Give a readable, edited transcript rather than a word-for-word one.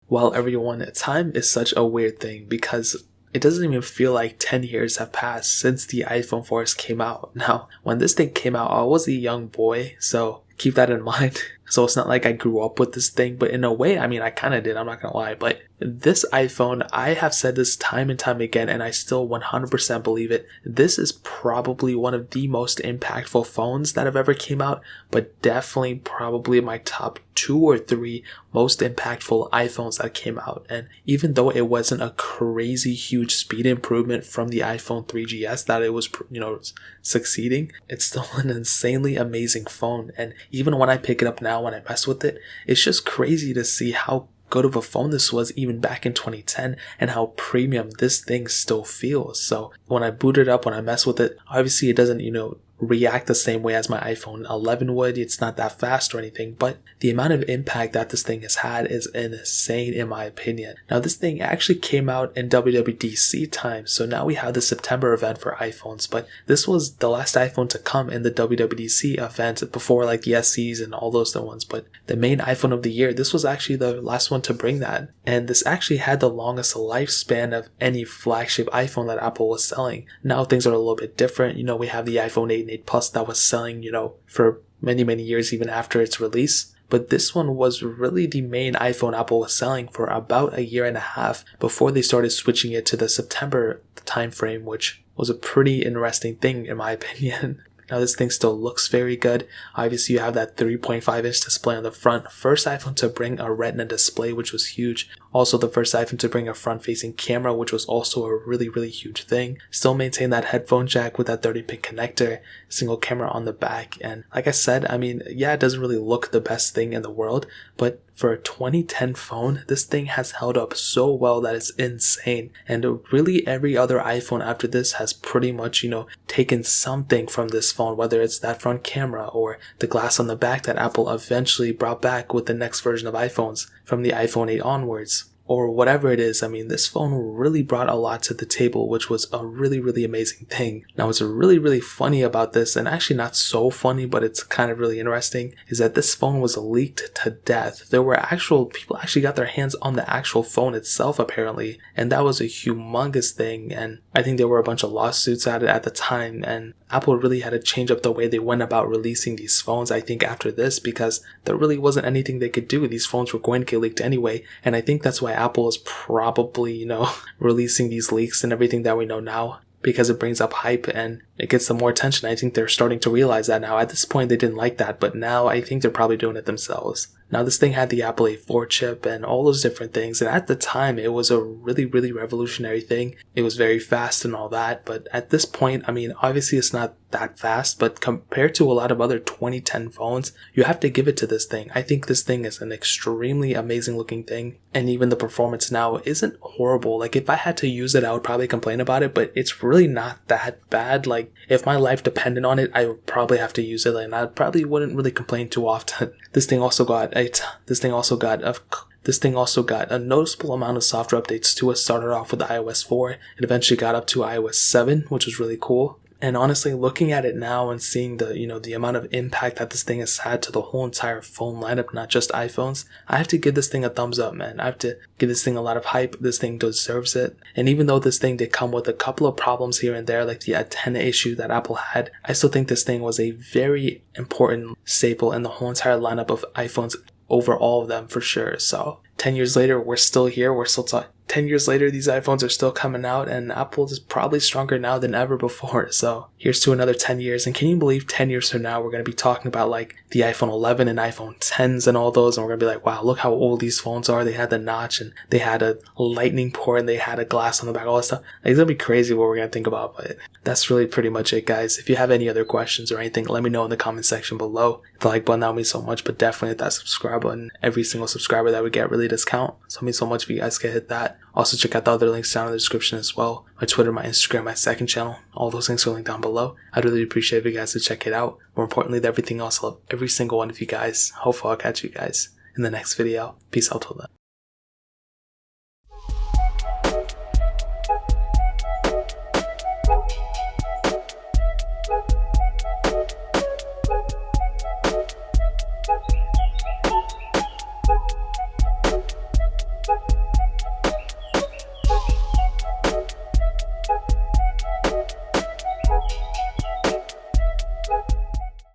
Well, everyone, time is such a weird thing because it doesn't even feel like 10 years have passed since the iPhone 4s came out. Now, when this thing came out, I was a young boy, so keep that in mind. So it's not like I grew up with this thing, but in a way, I mean, I kind of did, I'm not gonna lie. But this iPhone, I have said this time and time again, and I still 100% believe it. This is probably one of the most impactful phones that have ever came out, but definitely probably my top 2 or 3 most impactful iPhones that came out. And even though it wasn't a crazy huge speed improvement from the iPhone 3GS that it was, succeeding, it's still an insanely amazing phone. And even when I pick it up now, when I mess with it, it's just crazy to see how good of a phone this was even back in 2010 and how premium this thing still feels. So when I boot it up, when I mess with it, obviously it doesn't, react the same way as my iPhone 11 would. It's not that fast or anything, but the amount of impact that this thing has had is insane in my opinion. Now this thing actually came out in WWDC time, so now we have the September event for iPhones, but this was the last iPhone to come in the WWDC event before like the SEs and all those other ones, but the main iPhone of the year, this was actually the last one to bring that. And this actually had the longest lifespan of any flagship iPhone that Apple was selling. Now things are a little bit different. We have the iPhone 8 and 8 Plus that was selling, for many years even after its release. But this one was really the main iPhone Apple was selling for about a year and a half before they started switching it to the September timeframe, which was a pretty interesting thing in my opinion. Now this thing still looks very good. Obviously you have that 3.5 inch display on the front. First iPhone to bring a Retina display, which was huge. Also the first iPhone to bring a front facing camera, which was also a really huge thing. Still maintain that headphone jack with that 30-pin connector, single camera on the back. And like I said, it doesn't really look the best thing in the world, but for a 2010 phone, this thing has held up so well that it's insane. And really every other iPhone after this has pretty much, taken something from this phone, whether it's that front camera or the glass on the back that Apple eventually brought back with the next version of iPhones from the iPhone 8 onwards. Or whatever it is, this phone really brought a lot to the table, which was a really amazing thing. Now what's really funny about this, and actually not so funny, but it's kind of really interesting, is that this phone was leaked to death. There were people actually got their hands on the actual phone itself apparently, and that was a humongous thing. And I think there were a bunch of lawsuits at it at the time, and Apple really had to change up the way they went about releasing these phones, I think, after this, because there really wasn't anything they could do. These phones were going to get leaked anyway, and I think that's why Apple is probably, releasing these leaks and everything that we know now, because it brings up hype and it gets them more attention. I think they're starting to realize that now. At this point, they didn't like that, but now I think they're probably doing it themselves. Now, this thing had the Apple A4 chip and all those different things, and at the time, it was a really revolutionary thing. It was very fast and all that, but at this point, obviously it's not that fast, but compared to a lot of other 2010 phones, you have to give it to this thing. I think this thing is an extremely amazing looking thing, and even the performance now isn't horrible. Like, if I had to use it, I would probably complain about it, but it's really not that bad. Like, if my life depended on it, I would probably have to use it, and I probably wouldn't really complain too often. This thing also got a noticeable amount of software updates to it. Started off with iOS 4. It eventually got up to iOS 7, which was really cool. And honestly, looking at it now and seeing the amount of impact that this thing has had to the whole entire phone lineup, not just iPhones, I have to give this thing a thumbs up, man. I have to give this thing a lot of hype. This thing deserves it. And even though this thing did come with a couple of problems here and there, like the antenna issue that Apple had, I still think this thing was a very important staple in the whole entire lineup of iPhones over all of them for sure. So 10 years later, we're still here. We're still talking. 10 years later, these iPhones are still coming out, and Apple is probably stronger now than ever before. So here's to another 10 years. And can you believe 10 years from now, we're going to be talking about like the iPhone 11 and iPhone 10s and all those. And we're going to be like, wow, look how old these phones are. They had the notch and they had a lightning port and they had a glass on the back, all that stuff. Like, it's going to be crazy what we're going to think about. But that's really pretty much it, guys. If you have any other questions or anything, let me know in the comment section below. Hit the like button, that would mean so much, but definitely hit that subscribe button. Every single subscriber that we get really does count. So it means so much if you guys can hit that. Also, check out the other links down in the description as well. My Twitter, my Instagram, my second channel. All those links are linked down below. I'd really appreciate if you guys to check it out. More importantly than everything else, I love every single one of you guys. Hopefully I'll catch you guys in the next video. Peace out till then.